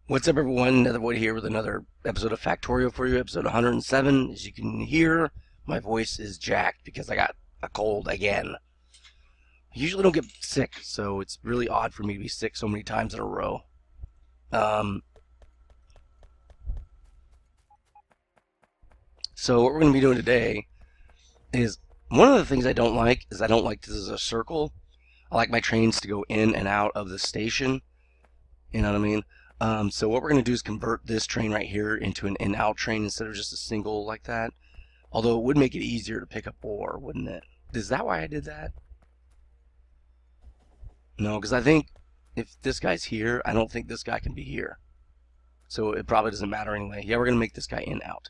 What's up, everyone? Nethervvoid here with another episode of Factorio for you, episode 107. As you can hear, my voice is jacked because I got a cold again. I usually don't get sick, so it's really odd for me to be sick so many times in a row. So what we're going to be doing today is, one of the things I don't like is I don't like this as a circle. I like my trains to go in and out of the station. You know what I mean? So what we're going to do is convert this train right here into an in-out train instead of just a single like that. Although it would make it easier to pick up ore, wouldn't it? Is that why I did that? No, because I think if this guy's here, I don't think this guy can be here. So it probably doesn't matter anyway. Yeah, we're going to make this guy in-out.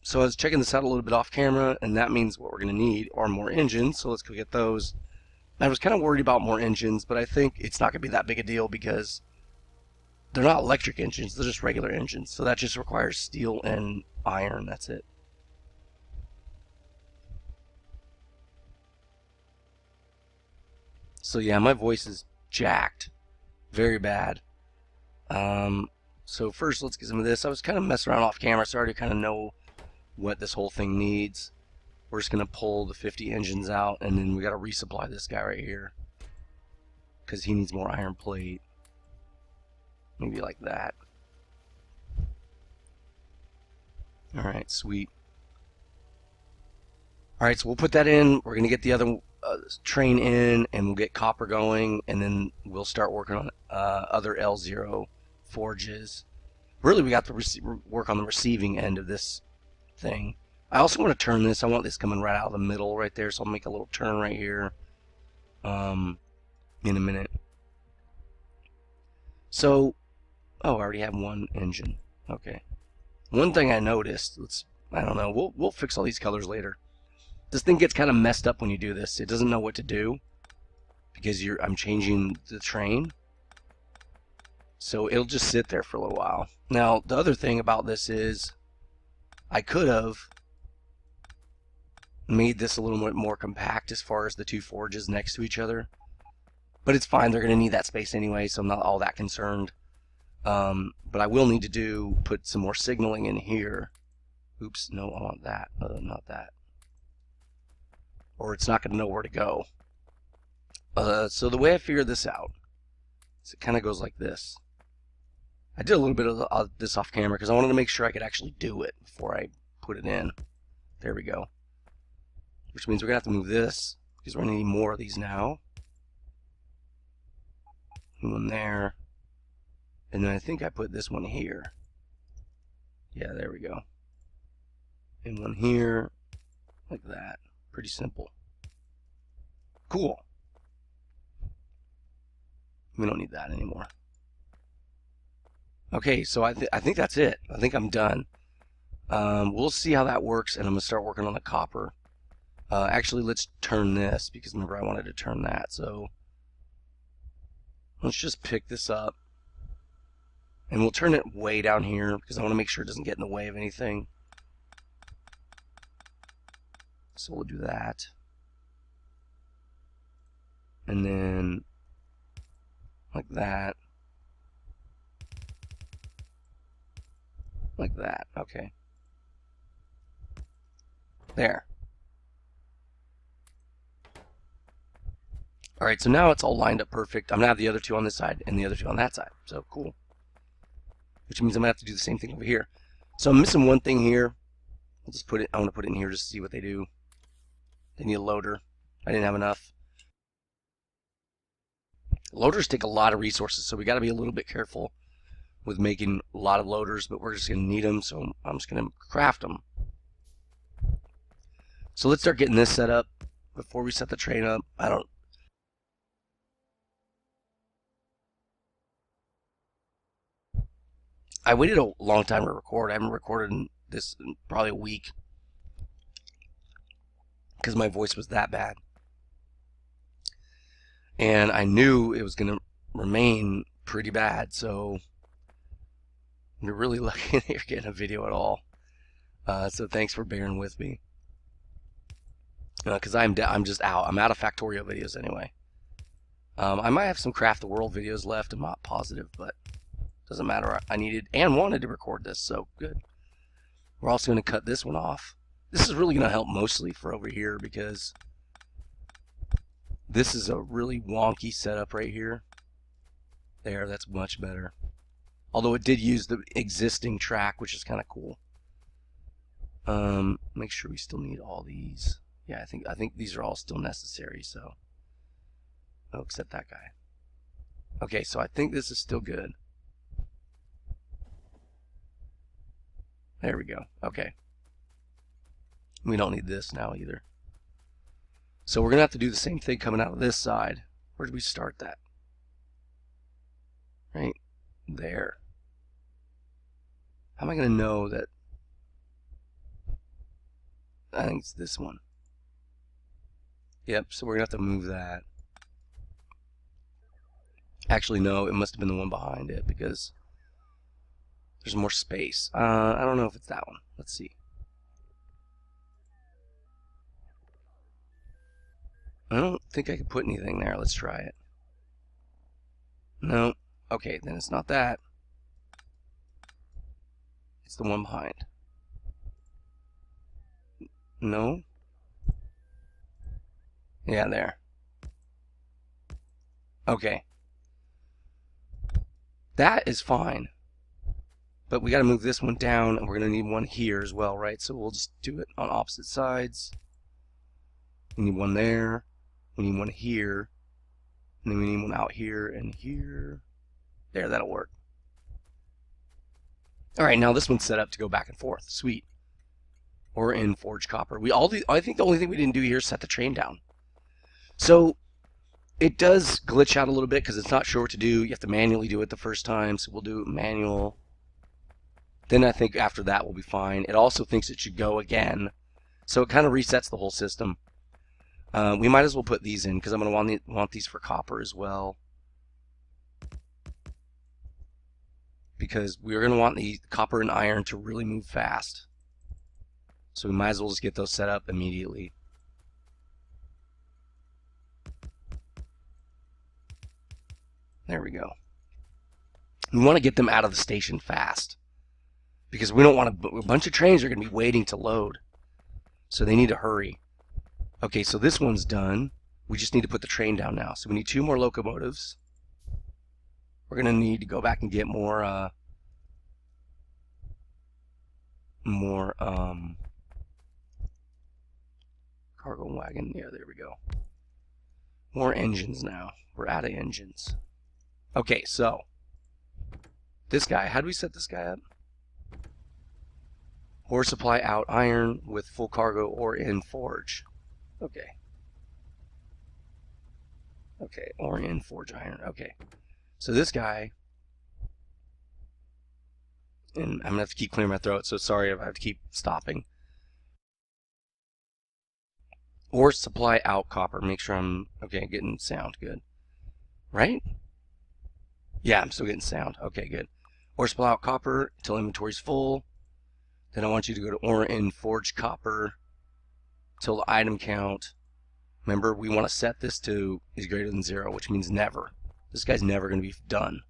So I was checking this out a little bit off camera, and that means what we're going to need are more engines. So let's go get those. I was kind of worried about more engines, but I think it's not going to be that big a deal because they're not electric engines, they're just regular engines. So that just requires steel and iron, that's it. So yeah, my voice is jacked. Very bad. So first let's get some of this. I was kind of messing around off camera, so I already kind of know what this whole thing needs. We're just going to pull the 50 engines out, and then we got to resupply this guy right here because he needs more iron plate. Maybe like that. Alright, sweet. Alright, so we'll put that in. We're going to get the other train in, and we'll get copper going, and then we'll start working on other L0 forges. Really, we got to work on the receiving end of this thing. I also want to turn this. I want this coming right out of the middle right there, so I'll make a little turn right here in a minute. So, oh, I already have one engine. Okay. One thing I noticed, I don't know, we'll fix all these colors later. This thing gets kind of messed up when you do this. It doesn't know what to do because I'm changing the train. So it'll just sit there for a little while. Now, the other thing about this is I could have made this a little bit more compact as far as the two forges next to each other. But it's fine. They're going to need that space anyway, so I'm not all that concerned. But I will need to put some more signaling in here. Oops, no, I want that. Not that. Or it's not going to know where to go. So the way I figured this out is it kind of goes like this. I did a little bit of this off camera because I wanted to make sure I could actually do it before I put it in. There we go. Which means we're going to have to move this because we're going to need more of these now. One there. And then I think I put this one here. Yeah, there we go. And one here, like that. Pretty simple. Cool. We don't need that anymore. Okay, so I think that's it. I think I'm done. We'll see how that works, and I'm going to start working on the copper. Actually, let's turn this, because remember I wanted to turn that. So let's just pick this up. And we'll turn it way down here, because I want to make sure it doesn't get in the way of anything. So we'll do that. And then like that. Like that. Okay. There. Alright, so now it's all lined up perfect. I'm going to have the other two on this side and the other two on that side. So cool. Which means I'm going to have to do the same thing over here. So I'm missing one thing here. I'll just put it, I want to put it in here just to see what they do. They need a loader. I didn't have enough. Loaders take a lot of resources, so we got to be a little bit careful with making a lot of loaders, but we're just going to need them, so I'm just going to craft them. So let's start getting this set up before we set the train up. I waited a long time to record. I haven't recorded this in probably a week because my voice was that bad. And I knew it was going to remain pretty bad, so you're really lucky that you're getting a video at all. So thanks for bearing with me. Because I'm just out. I'm out of Factorio videos anyway. I might have some Craft the World videos left. I'm not positive, but doesn't matter. I needed and wanted to record this, so good. We're also going to cut this one off. This is really going to help mostly for over here because this is a really wonky setup right here. There, that's much better. Although it did use the existing track, which is kind of cool. Make sure we still need all these. Yeah, I think these are all still necessary, so. Oh, except that guy. Okay, so I think this is still good. There we go. Okay. We don't need this now either. So we're going to have to do the same thing coming out of this side. Where did we start that? Right there. How am I going to know that? I think it's this one. Yep, so we're going to have to move that. Actually, no, it must have been the one behind it because there's more space. I don't know if it's that one. Let's see. I don't think I can put anything there. Let's try it. No. Okay, then it's not that. It's the one behind. No. Yeah, there. Okay. That is fine. But we got to move this one down, and we're going to need one here as well, right? So we'll just do it on opposite sides. We need one there. We need one here. And then we need one out here and here. There, that'll work. All right, now this one's set up to go back and forth. Sweet. Or in forged copper. I think the only thing we didn't do here is set the train down. So it does glitch out a little bit because it's not sure what to do. You have to manually do it the first time. So we'll do manual. Then I think after that we'll be fine. It also thinks it should go again. So it kind of resets the whole system. We might as well put these in because I'm going to want these for copper as well. Because we're going to want the copper and iron to really move fast. So we might as well just get those set up immediately. There we go. We want to get them out of the station fast. Because we don't want a bunch of trains are going to be waiting to load. So they need to hurry. Okay, so this one's done. We just need to put the train down now. So we need 2 more locomotives. We're going to need to go back and get more cargo wagon. Yeah, there we go. More engines now. We're out of engines. Okay, so this guy, how do we set this guy up? Ore supply out iron with full cargo or in forge. Okay. Okay, or in forge iron. Okay. So this guy, and I'm going to have to keep clearing my throat, so sorry if I have to keep stopping. Ore supply out copper. Make sure I'm, okay, getting sound. Good. Right? Yeah, I'm still getting sound. Okay, good. Ore supply out copper until inventory's full. Then I want you to go to ore in forged copper till the item count. Remember, we want to set this to is greater than 0, which means never. This guy's never going to be done.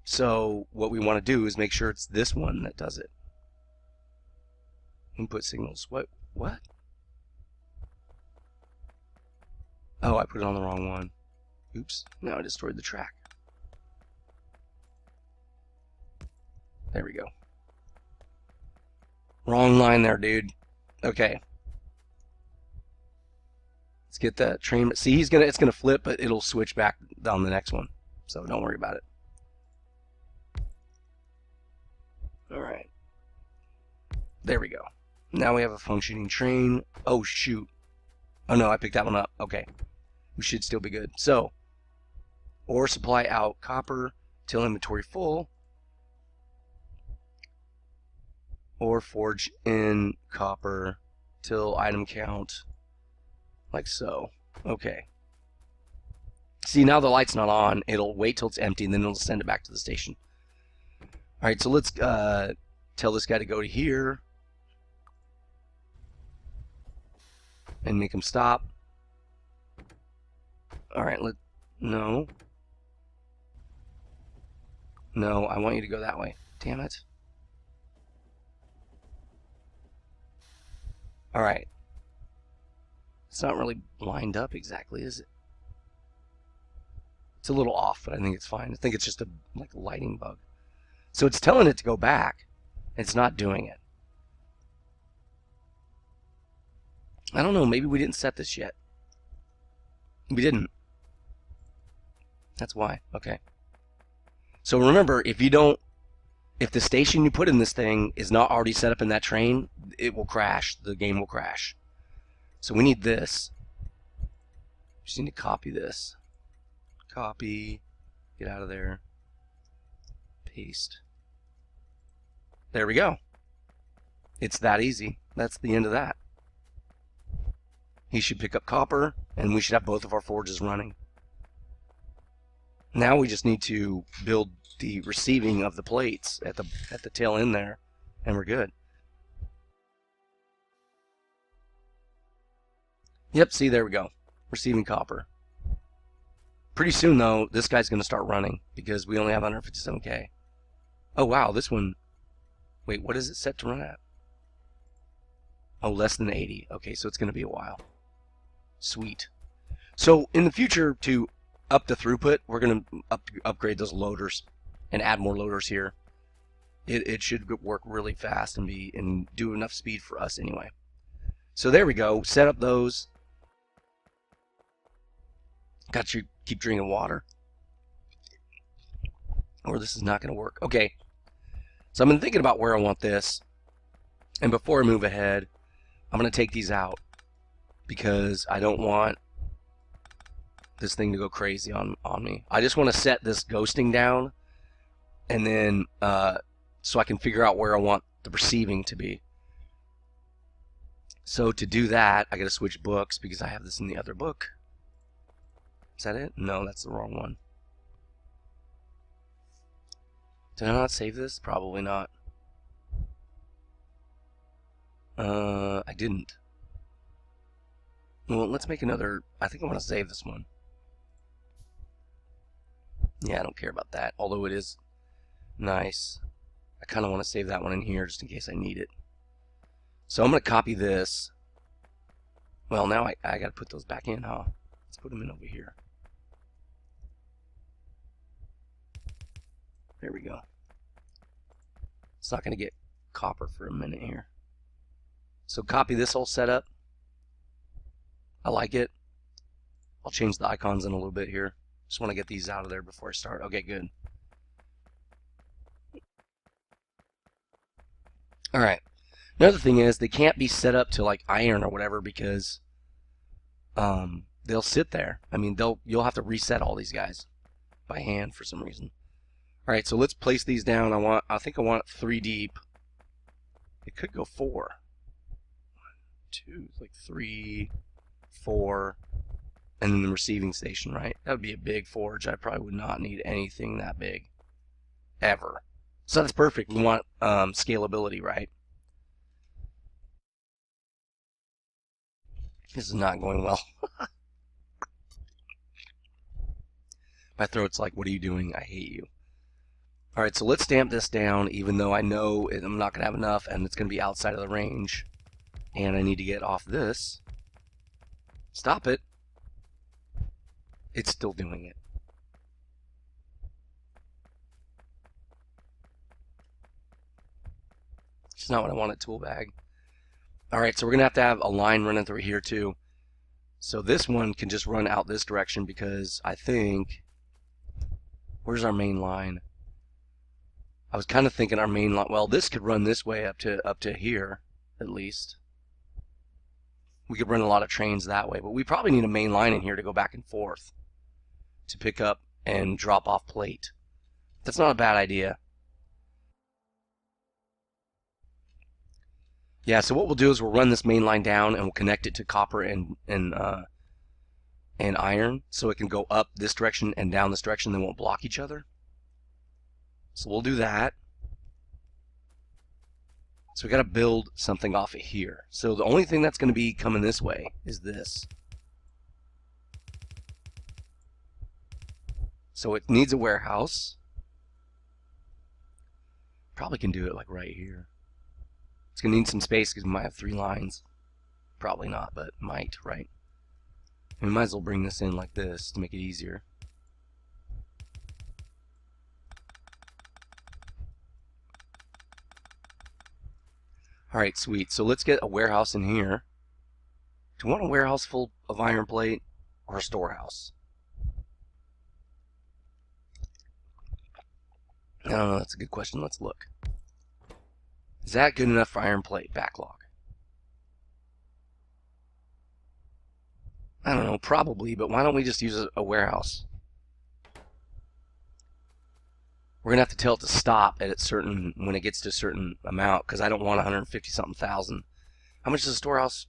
So what we want to do is make sure it's this one that does it. Input signals. What? Oh, I put it on the wrong one. Oops. Now I destroyed the track. There we go. Wrong line there, dude. Okay. Let's get that train. See, it's gonna flip, but it'll switch back down the next one. So don't worry about it. All right. There we go. Now we have a functioning train. Oh, shoot. Oh, no, I picked that one up. Okay. We should still be good. So, ore supply out copper till inventory full. Or forge in copper till item count, like so. Okay. See, now the light's not on. It'll wait till it's empty, and then it'll send it back to the station. All right, so let's tell this guy to go to here and make him stop. All right, No. No, I want you to go that way. Damn it. Alright. It's not really lined up exactly, is it? It's a little off, but I think it's fine. I think it's just a lighting bug. So it's telling it to go back. It's not doing it. I don't know, maybe we didn't set this yet. We didn't. That's why. Okay. So remember, if the station you put in this thing is not already set up in that train, it will crash. The game will crash. So we need this. Just need to copy this. Copy. Get out of there. Paste. There we go. It's that easy. That's the end of that. He should pick up copper, and we should have both of our forges running. Now we just need to build the receiving of the plates at the tail end there, and we're good. Yep, see, there we go. Receiving copper. Pretty soon, though, this guy's going to start running because we only have 157K. Oh, wow, this one... Wait, what is it set to run at? Oh, less than 80. Okay, so it's going to be a while. Sweet. So, in the future, to up the throughput, we're going to upgrade those loaders and add more loaders here. It should work really fast and do enough speed for us anyway. So there we go. Set up those. Got you keep drinking water, or this is not going to work. Okay. So I've been thinking about where I want this, and before I move ahead, I'm going to take these out because I don't want this thing to go crazy on me. I just want to set this ghosting down, and then so I can figure out where I want the receiving to be. So to do that, I got to switch books because I have this in the other book. Is that it? No, that's the wrong one. Did I not save this? Probably not. I didn't. Well, let's make another. I think I want to save this one. Yeah, I don't care about that, although it is nice. I kind of want to save that one in here just in case I need it. So I'm going to copy this. Well, now I got to put those back in, huh? Let's put them in over here. There we go. It's not going to get copper for a minute here. So copy this whole setup. I like it. I'll change the icons in a little bit here. Just want to get these out of there before I start. Okay, good. Alright. Another thing is they can't be set up to like iron or whatever because they'll sit there. I mean, you'll have to reset all these guys by hand for some reason. All right, so let's place these down. I think I want 3 deep. It could go 4. 1, 2, like 3, 4, and then the receiving station, right? That would be a big forge. I probably would not need anything that big ever. So that's perfect. We want scalability, right? This is not going well. My throat's like, what are you doing? I hate you. All right, so let's stamp this down, even though I know I'm not going to have enough and it's going to be outside of the range. And I need to get off this. Stop it. It's still doing it. It's not what I wanted, tool bag. All right, so we're going to have a line running through here too. So this one can just run out this direction because I think, where's our main line? I was kind of thinking our main line, well, this could run this way up to here, at least. We could run a lot of trains that way, but we probably need a main line in here to go back and forth to pick up and drop off plate. That's not a bad idea. Yeah, so what we'll do is we'll run this main line down and we'll connect it to copper and iron so it can go up this direction and down this direction. They won't block each other. So we'll do that. So we got to build something off of here. So the only thing that's going to be coming this way is this. So it needs a warehouse. Probably can do it like right here. It's going to need some space because we might have 3 lines. Probably not, but might, right? And we might as well bring this in like this to make it easier. Alright, sweet. So let's get a warehouse in here. Do you want a warehouse full of iron plate or a storehouse? I don't know, that's a good question. Let's look. Is that good enough for iron plate backlog? I don't know, probably, but why don't we just use a warehouse? We're going to have to tell it to stop at certain, when it gets to a certain amount, because I don't want 150 something thousand. How much is a storehouse?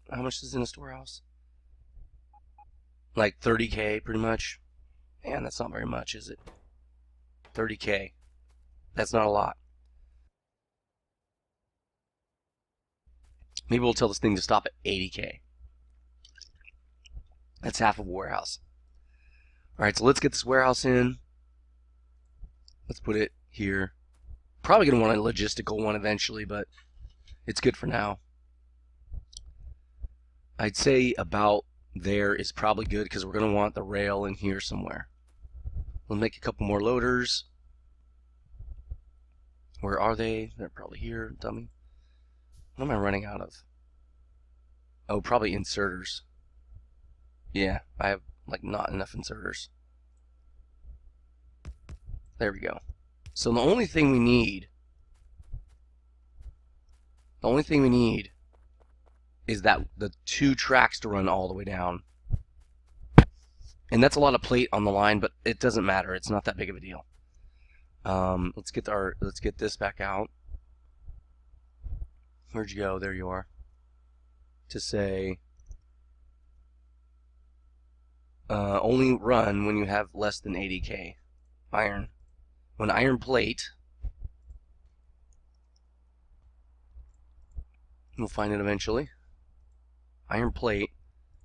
How much is in a storehouse? Like 30K pretty much. Man, that's not very much, is it? 30K. That's not a lot. Maybe we'll tell this thing to stop at 80K. That's half of a warehouse. Alright, so let's get this warehouse in. Let's put it here. Probably going to want a logistical one eventually, but it's good for now. I'd say about there is probably good because we're going to want the rail in here somewhere. We'll make a couple more loaders. Where are they? They're probably here, dummy. What am I running out of? Oh, probably inserters. Yeah, I have like not enough inserters. There we go. So the only thing we need is that the 2 tracks to run all the way down. And that's a lot of plate on the line, but it doesn't matter. It's not that big of a deal. Let's get this back out. Where'd you go? There you are. To say only run when you have less than 80K iron. When iron plate, we'll find it eventually. Iron plate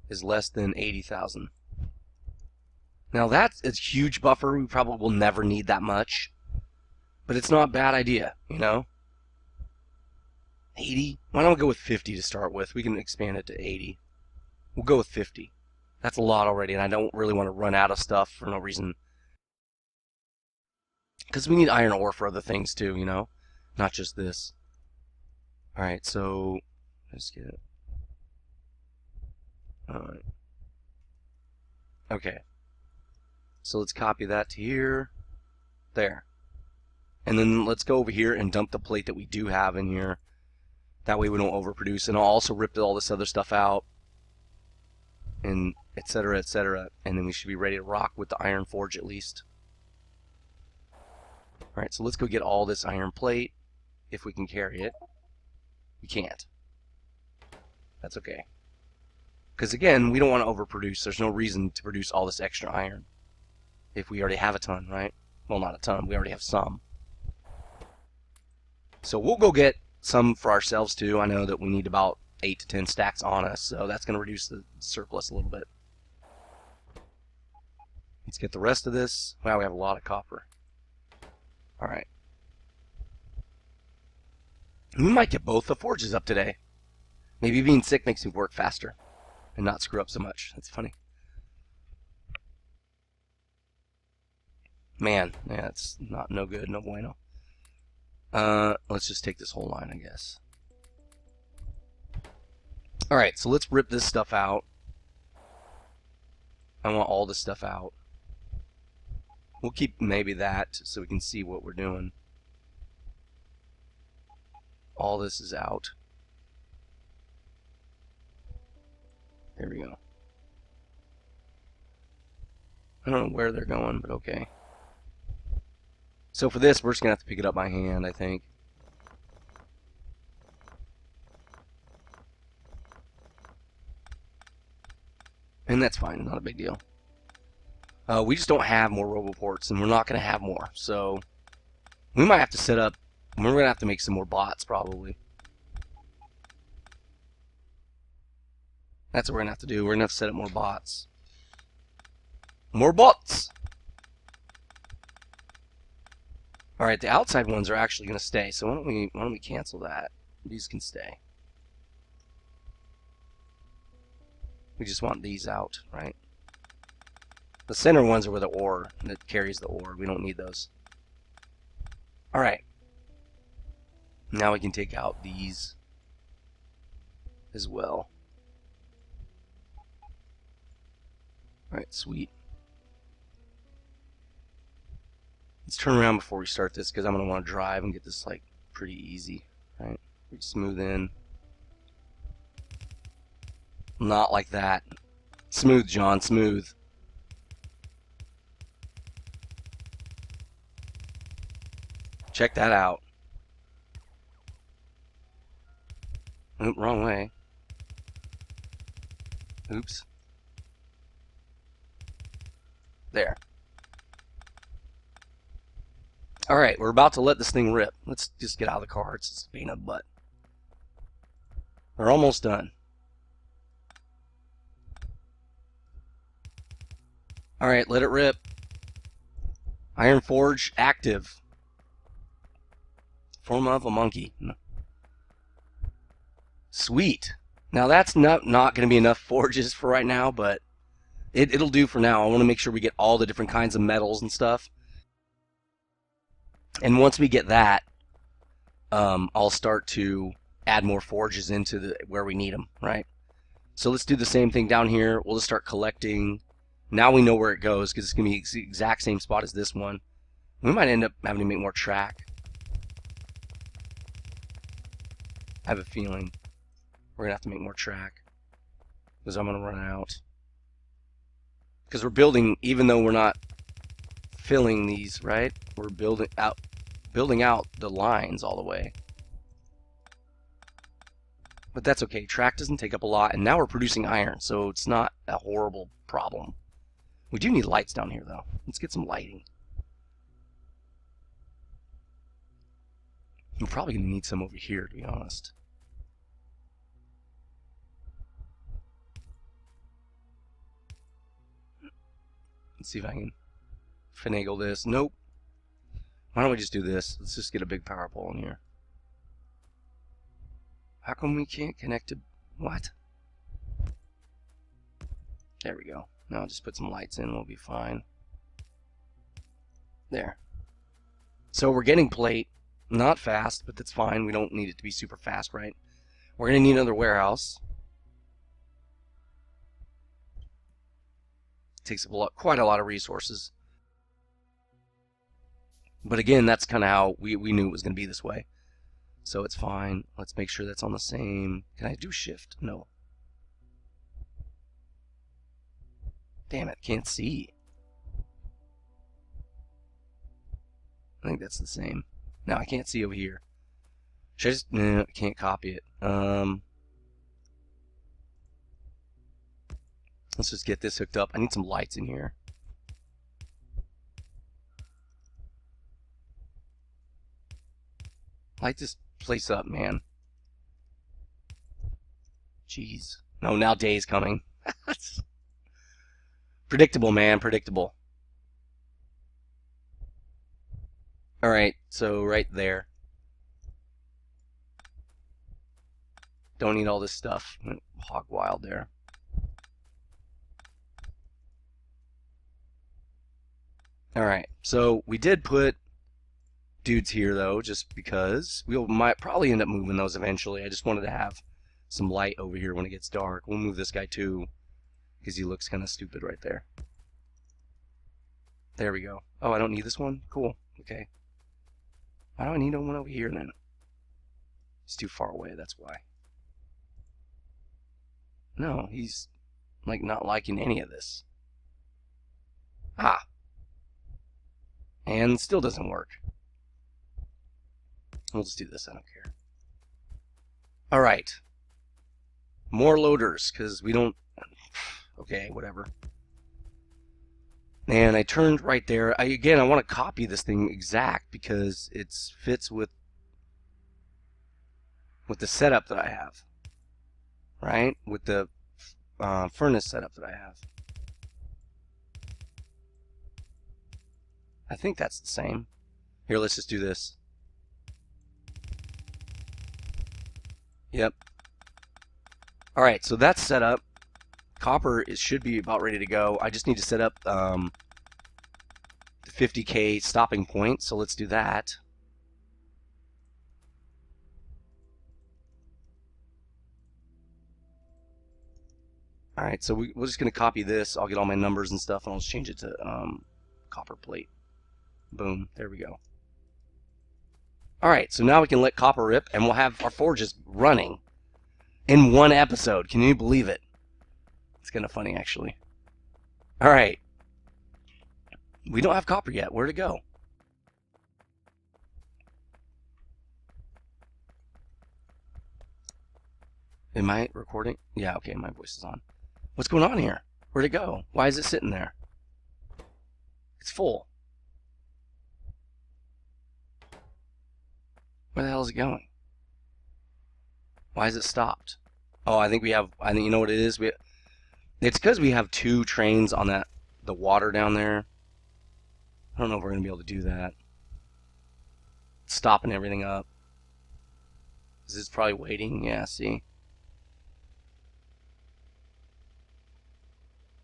is less than 80,000. Now that's a huge buffer. We probably will never need that much, but it's not a bad idea, you know. 80? Why don't we go with 50 to start with? We can expand it to 80. We'll go with 50. That's a lot already, and I don't really want to run out of stuff for no reason. Because we need iron ore for other things too, you know? Not just this. Alright, so let's get it. Alright. Okay. So let's copy that to here. There. And then let's go over here and dump the plate that we do have in here. That way we don't overproduce. And I'll also rip all this other stuff out. And etc. etc. And then we should be ready to rock with the iron forge at least. Alright, so let's go get all this iron plate. If we can carry it. We can't. That's okay. Because again, we don't want to overproduce. There's no reason to produce all this extra iron. If we already have a ton, right? Well, not a ton. We already have some. So we'll go get some for ourselves too. I know that we need about 8 to 10 stacks on us. So that's going to reduce the surplus a little bit. Let's get the rest of this. Wow, we have a lot of copper. Alright. We might get both the forges up today. Maybe being sick makes me work faster and not screw up so much. That's funny. Man, yeah, it's no good, no bueno. Let's just take this whole line, I guess. Alright, so let's rip this stuff out. I want all this stuff out. We'll keep maybe that so we can see what we're doing. All this is out. There we go. I don't know where they're going, but okay. So for this, we're just going to have to pick it up by hand, I think. And that's fine, not a big deal. We just don't have more roboports, and we're not going to have more. So we might have to set up, we're going to have to make some more bots, probably. That's what we're going to have to do. We're going to have to set up more bots. More bots! All right, the outside ones are actually going to stay. So why don't we cancel that? These can stay. We just want these out, right? The center ones are where the ore that carries the ore. We don't need those. All right. Now we can take out these as well. All right, sweet. Let's turn around before we start this because I'm going to want to drive and get this like pretty easy. All right, we smooth in. Not like that. Smooth, John, smooth. Check that out. Oop, wrong way. Oops. There. All right, we're about to let this thing rip. Let's just get out of the car. It's being a butt. We're almost done. All right, let it rip. Iron Forge active. Form of a monkey. Sweet. Now that's not going to be enough forges for right now, but it'll do for now. I want to make sure we get all the different kinds of metals and stuff. And once we get that, I'll start to add more forges into where we need them, right? So let's do the same thing down here. We'll just start collecting. Now we know where it goes because it's going to be the exact same spot as this one. We might end up having to make more track. I have a feeling we're going to have to make more track because I'm going to run out. Because we're building, even though we're not filling these, right? We're building out the lines all the way. But that's okay. Track doesn't take up a lot, and now we're producing iron, so it's not a horrible problem. We do need lights down here, though. Let's get some lighting. I'm probably going to need some over here, to be honest. Let's see if I can finagle this. Nope. Why don't we just do this? Let's just get a big power pole in here. How come we can't connect to... What? There we go. Now I'll just put some lights in. We'll be fine. There. So we're getting plate. Not fast, but that's fine. We don't need it to be super fast, right? We're going to need another warehouse. It takes up quite a lot of resources. But again, that's kind of how we knew it was going to be this way. So it's fine. Let's make sure that's on the same. Can I do shift? No. Damn it, can't see. I think that's the same. Now I can't see over here. Should I just... No, I can't copy it. Let's just get this hooked up. I need some lights in here. Light this place up, man. Jeez. No, now day's coming. Predictable, man. Predictable. Alright, so right there. Don't need all this stuff. Hog wild there. Alright, so we did put dudes here though, just because we might probably end up moving those eventually. I just wanted to have some light over here when it gets dark. We'll move this guy too, because he looks kind of stupid right there. There we go. Oh, I don't need this one? Cool. Okay. Why do I need one over here then? He's too far away, that's why. No, he's like not liking any of this. Ah. And still doesn't work. We'll just do this, I don't care. Alright. More loaders, because we don't... Okay, whatever. And I turned right there. Again, I want to copy this thing exact because it fits with the setup that I have. Right? With the furnace setup that I have. I think that's the same. Here, let's just do this. Yep. All right, so that's set up. Copper should be about ready to go. I just need to set up the 50K stopping point, so let's do that. All right, so we're just going to copy this. I'll get all my numbers and stuff, and I'll just change it to copper plate. Boom, there we go. All right, so now we can let copper rip, and we'll have our forges running in one episode. Can you believe it? It's kind of funny, actually. All right. We don't have copper yet. Where'd it go? Am I recording? Yeah, okay, my voice is on. What's going on here? Where'd it go? Why is it sitting there? It's full. Where the hell is it going? Why is it stopped? Oh, I think you know what it is? It's because we have 2 trains on the water down there. I don't know if we're going to be able to do that. It's stopping everything up. This is probably waiting. Yeah, see?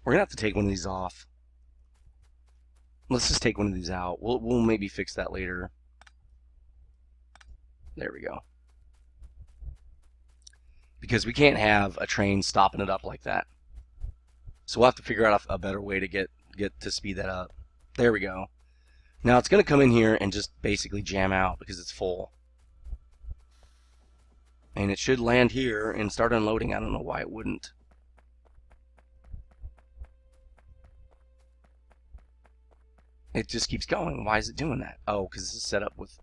We're going to have to take one of these off. Let's just take one of these out. We'll maybe fix that later. There we go. Because we can't have a train stopping it up like that. So we'll have to figure out a better way to get to speed that up. There we go. Now it's going to come in here and just basically jam out because it's full. And it should land here and start unloading. I don't know why it wouldn't. It just keeps going. Why is it doing that? Oh, because this is set up with...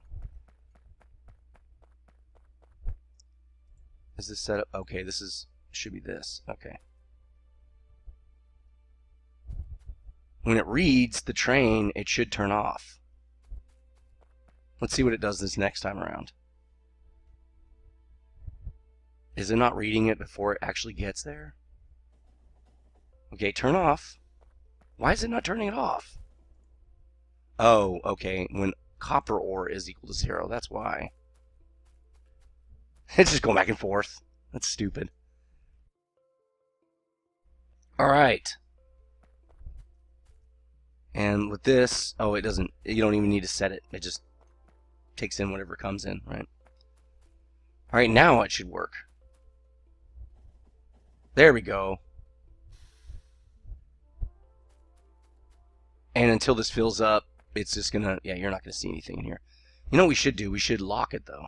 Is this set up? Okay, should be this. Okay. When it reads the train, it should turn off. Let's see what it does this next time around. Is it not reading it before it actually gets there? Okay, turn off. Why is it not turning it off? Oh, okay. When copper ore is equal to 0, that's why. It's just going back and forth. That's stupid. All right. And with this, oh, it doesn't, you don't even need to set it. It just takes in whatever comes in, right? All right, now it should work. There we go. And until this fills up, it's just gonna, yeah, you're not gonna see anything in here. You know what we should do? We should lock it, though.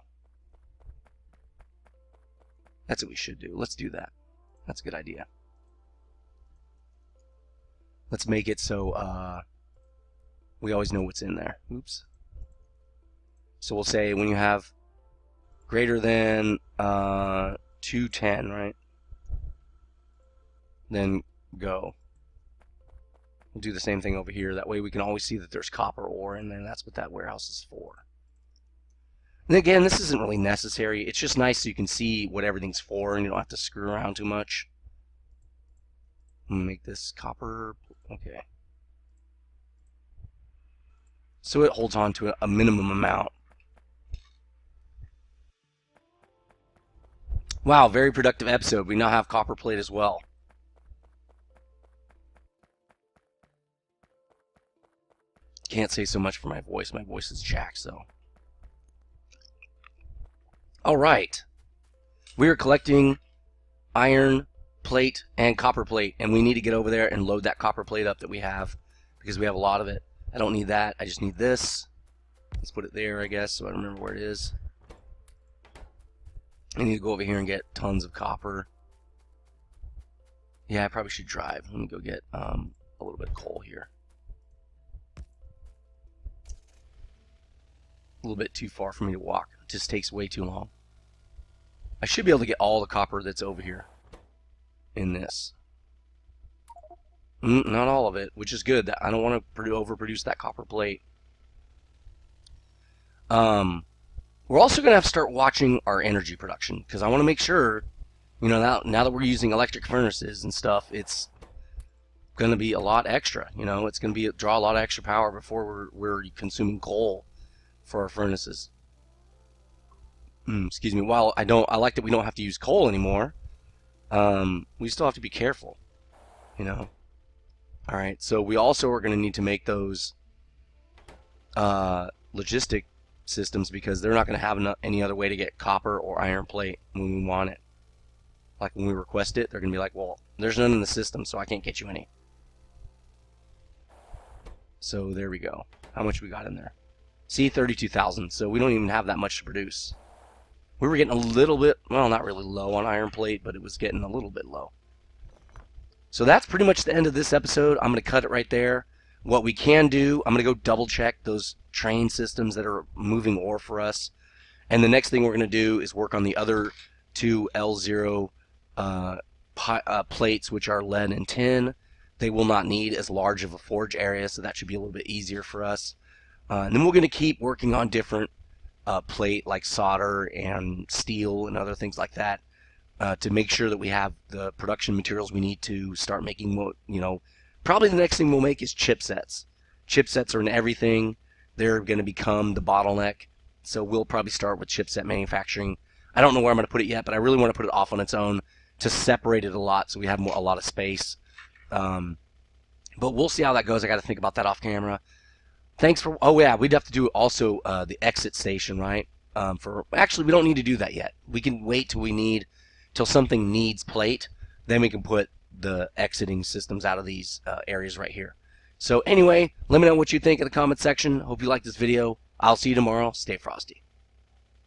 That's what we should do. Let's do that. That's a good idea. Let's make it so we always know what's in there. Oops. So we'll say when you have greater than 210, right? Then go. We'll do the same thing over here. That way we can always see that there's copper ore in there. That's what that warehouse is for. And again, this isn't really necessary. It's just nice so you can see what everything's for and you don't have to screw around too much. I'm gonna make this copper. Okay. So it holds on to a minimum amount. Wow, very productive episode. We now have copper plate as well. Can't say so much for my voice. My voice is jacked, though. All right. We are collecting iron plate and copper plate, and we need to get over there and load that copper plate up that we have because we have a lot of it. I don't need that. I just need this. Let's put it there, I guess, so I remember where it is. I need to go over here and get tons of copper. Yeah, I probably should drive. Let me go get a little bit of coal here. A little bit too far for me to walk. It just takes way too long. I should be able to get all the copper that's over here in this. Not all of it, which is good. I don't want to overproduce that copper plate. We're also going to have to start watching our energy production because I want to make sure, you know, now that we're using electric furnaces and stuff, it's going to be a lot extra. You know, it's going to be draw a lot of extra power before we're consuming coal for our furnaces. Excuse me. While I like that we don't have to use coal anymore. We still have to be careful, you know. All right. So we also are going to need to make those logistic systems because they're not going to have any other way to get copper or iron plate when we want it. Like when we request it, they're going to be like, well, there's none in the system, so I can't get you any. So there we go. How much we got in there? See, 32,000. So we don't even have that much to produce. We were getting a little bit, well, not really low on iron plate, but it was getting a little bit low. So that's pretty much the end of this episode. I'm going to cut it right there. What we can do, I'm going to go double check those train systems that are moving ore for us. And the next thing we're going to do is work on the other two L0 plates, which are lead and tin. They will not need as large of a forge area, so that should be a little bit easier for us. And then we're going to keep working on different plate like solder and steel and other things like that to make sure that we have the production materials we need to start making what, probably the next thing we'll make is chipsets. Chipsets are in everything. They're going to become the bottleneck. So we'll probably start with chipset manufacturing. I don't know where I'm going to put it yet, but I really want to put it off on its own to separate it a lot so we have a lot of space. But we'll see how that goes. I got to think about that off camera. Thanks for, oh yeah, we'd have to do also the exit station, right? Actually, we don't need to do that yet. We can wait till something needs plate. Then we can put the exiting systems out of these areas right here. So anyway, let me know what you think in the comment section. Hope you like this video. I'll see you tomorrow. Stay frosty.